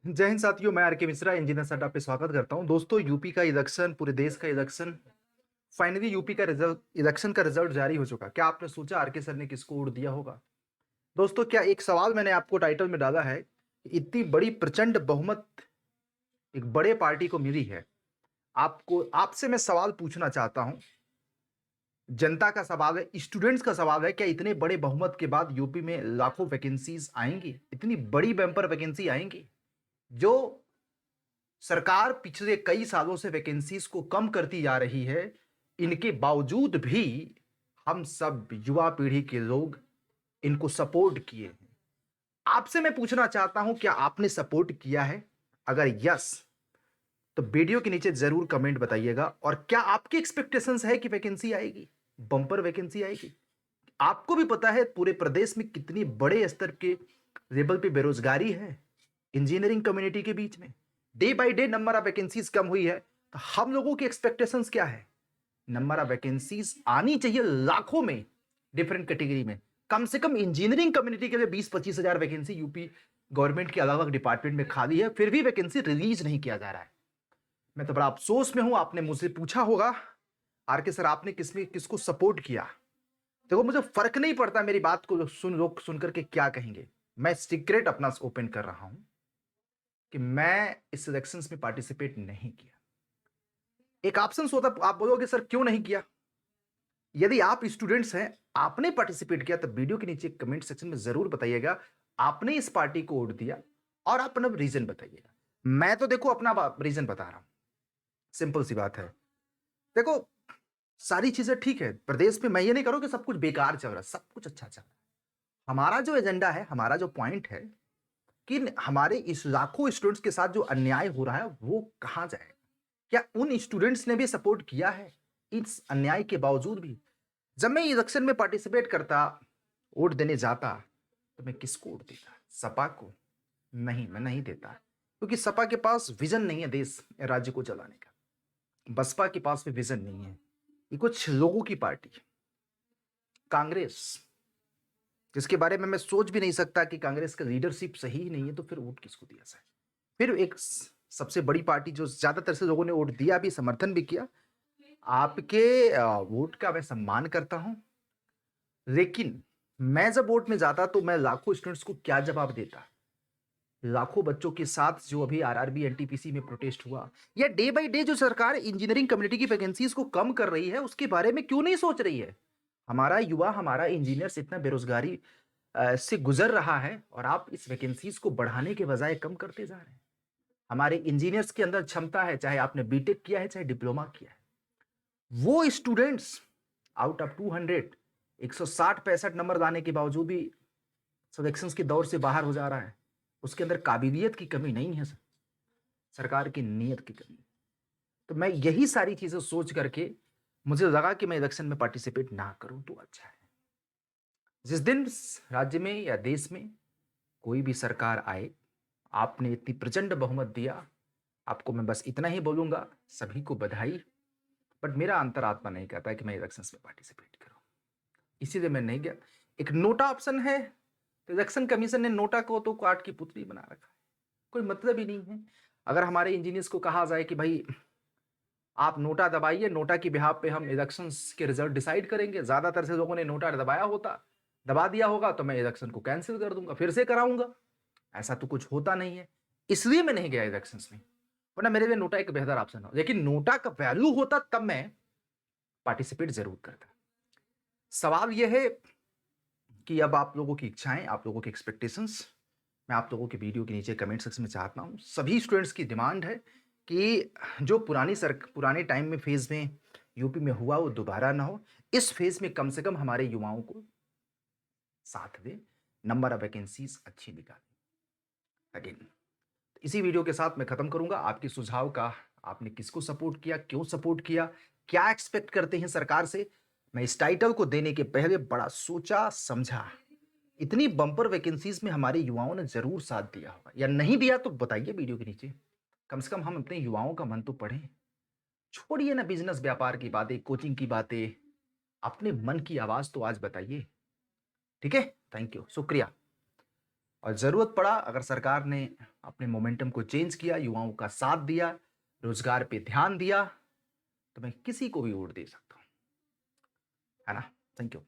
जय हिंद साथियों, मैं आर.के. मिश्रा इंजीनियर सर पे स्वागत करता हूं। दोस्तों, यूपी का इलेक्शन, पूरे देश का इलेक्शन, फाइनली यूपी का रिजल्ट, इलेक्शन का रिजल्ट जारी हो चुका। क्या आपने सोचा आर.के. सर ने किसको वोट दिया होगा? दोस्तों, क्या एक सवाल मैंने आपको टाइटल में डाला है, इतनी बड़ी प्रचंड बहुमत एक बड़े पार्टी को मिली है। आपको आपसे मैं सवाल पूछना चाहता हूं, जनता का सवाल है, स्टूडेंट्स का सवाल है, क्या इतने बड़े बहुमत के बाद यूपी में लाखों वैकेंसीज आएंगी? इतनी बड़ी बम्पर वैकेंसी आएंगी जो सरकार पिछले कई सालों से वैकेंसीज को कम करती जा रही है। इनके बावजूद भी हम सब युवा पीढ़ी के लोग इनको सपोर्ट किए हैं। आपसे मैं पूछना चाहता हूं, क्या आपने सपोर्ट किया है? अगर यस, तो वीडियो के नीचे जरूर कमेंट बताइएगा। और क्या आपकी एक्सपेक्टेशंस है कि वैकेंसी आएगी, बम्पर वैकेंसी आएगी? आपको भी पता है पूरे प्रदेश में कितनी बड़े स्तर के लेवल पे बेरोजगारी है इंजीनियरिंग कम्युनिटी के बीच में। Day by day number of vacancies कम हुई है, तो हम लोगों की एक्सपेक्टेशंस क्या है? नंबर ऑफ वैकेंसीज आनी चाहिए लाखों में, डिफरेंट कैटेगरी में। कम से कम इंजीनियरिंग कम्युनिटी के लिए 20-25 हजार वैकेंसी यूपी गवर्नमेंट के अलग अलग डिपार्टमेंट में खाली है, फिर भी वैकेंसी रिलीज नहीं किया जा रहा है। मैं तो बड़ा अफसोस में हूं। आपने मुझसे पूछा होगा, आर.के. सर आपने किसको सपोर्ट किया? देखो, मुझे फर्क नहीं पड़ता मेरी बात को लोग सुन करके क्या कहेंगे। मैं सीक्रेट अपना ओपन कर रहा हूं कि मैं इस इलेक्शंस में पार्टिसिपेट नहीं किया। एक ऑप्शन होता, आप बोलोगे सर क्यों नहीं किया? यदि आप स्टूडेंट्स हैं, आपने पार्टिसिपेट किया, तो वीडियो के नीचे कमेंट सेक्शन में जरूर बताइएगा आपने इस पार्टी को वोट दिया, और आप अपना रीजन बताइएगा। मैं तो देखो अपना रीजन बता रहा हूं, सिंपल सी बात है। देखो, सारी चीजें ठीक है प्रदेश में, मैं ये नहीं करूं कि सब कुछ बेकार चल रहा है, सब कुछ अच्छा चल रहा है। हमारा जो एजेंडा है, हमारा जो पॉइंट है कि हमारे इस लाखों स्टूडेंट्स के साथ जो अन्याय हो रहा है वो कहां जाएगा? क्या उन स्टूडेंट्स ने भी सपोर्ट किया है इस अन्याय के बावजूद भी? जब मैं इलेक्शन में पार्टिसिपेट करता, वोट देने जाता, तो मैं किसको वोट देता? सपा को? नहीं, मैं नहीं देता, क्योंकि सपा के पास विजन नहीं है देश राज्य को चलाने का। बसपा के पास भी विजन नहीं है। ये कुछ लोगों की पार्टी है। कांग्रेस, जिसके बारे में मैं सोच भी नहीं सकता कि कांग्रेस का लीडरशिप सही ही नहीं है, तो फिर वोट किसको दिया जाए? फिर एक सबसे बड़ी पार्टी जो ज्यादातर से लोगों ने वोट दिया भी, समर्थन भी किया, आपके वोट का मैं सम्मान करता हूं। लेकिन मैं जब वोट में जाता तो मैं लाखों स्टूडेंट्स को क्या जवाब देता? लाखों बच्चों के साथ जो अभी आरआरबी एनटीपीसी में प्रोटेस्ट हुआ, या डे बाय डे जो सरकार इंजीनियरिंग कम्युनिटी की वैकेंसीज को कम कर रही है, उसके बारे में क्यों नहीं सोच रही है? हमारा युवा, हमारा इंजीनियर्स इतना बेरोजगारी से गुजर रहा है, और आप इस वैकेंसीज को बढ़ाने के बजाय कम करते जा रहे हैं। हमारे इंजीनियर्स के अंदर क्षमता है, चाहे आपने बीटेक किया है, चाहे डिप्लोमा किया है। वो स्टूडेंट्स आउट ऑफ 200 160-65 नंबर लाने के बावजूद भी सिलेक्शंस के दौर से बाहर हो जा रहा है। उसके अंदर काबिलियत की कमी नहीं है सर, सरकार की नीयत की कमी। तो मैं यही सारी चीजें सोच करके मुझे लगा कि मैं इलेक्शन में पार्टिसिपेट ना करूं तो अच्छा है। जिस दिन राज्य में या देश में कोई भी सरकार आए, आपने इतनी प्रचंड बहुमत दिया, आपको मैं बस इतना ही बोलूंगा, सभी को बधाई। बट मेरा अंतरात्मा नहीं कहता है कि मैं इलेक्शंस में पार्टिसिपेट करूं, इसीलिए मैं नहीं गया। एक नोटा ऑप्शन है, तो इलेक्शन कमीशन ने नोटा को तो काट की पुतली बना रखा है, कोई मतलब ही नहीं है। अगर हमारे इंजीनियर्स को कहा जाए कि भाई आप नोटा दबाइए, नोटा की बिहाफ पे हम इलेक्शंस के रिजल्ट डिसाइड करेंगे, ज्यादातर से लोगों ने नोटा दबा दिया होगा, तो मैं इलेक्शन को कैंसिल कर दूंगा, फिर से कराऊंगा। ऐसा तो कुछ होता नहीं है, इसलिए मैं नहीं गया इलेक्शंस में। वरना मेरे लिए नोटा एक बेहतर ऑप्शन हो, लेकिन नोटा का वैल्यू होता तब मैं पार्टिसिपेट जरूर करता। सवाल यह है कि अब आप लोगों की इच्छाएं, आप लोगों की एक्सपेक्टेशंस, मैं आप लोगों के वीडियो के नीचे कमेंट सेक्शन में चाहता हूं। सभी स्टूडेंट्स की डिमांड है कि जो पुराने टाइम में फेज में यूपी में हुआ वो दोबारा ना हो। इस फेज में कम से कम हमारे युवाओं को साथ दे, नंबर ऑफ वैकेंसीज अच्छी निकालें। अगेन, इसी वीडियो के साथ मैं खत्म करूंगा। आपके सुझाव का, आपने किसको सपोर्ट किया, क्यों सपोर्ट किया, क्या एक्सपेक्ट करते हैं सरकार से? मैं इस टाइटल को देने के पहले बड़ा सोचा समझा। इतनी बम्पर वैकेंसीज में हमारे युवाओं ने जरूर साथ दिया होगा, या नहीं दिया तो बताइए वीडियो के नीचे। कम से कम हम अपने युवाओं का मन तो पढ़ें। छोड़िए ना बिजनेस व्यापार की बातें, कोचिंग की बातें, अपने मन की आवाज तो आज बताइए। ठीक है, थैंक यू, शुक्रिया। और जरूरत पड़ा, अगर सरकार ने आपने मोमेंटम को चेंज किया, युवाओं का साथ दिया, रोजगार पे ध्यान दिया, तो मैं किसी को भी वोट दे सकता हूँ, है ना? Thank you.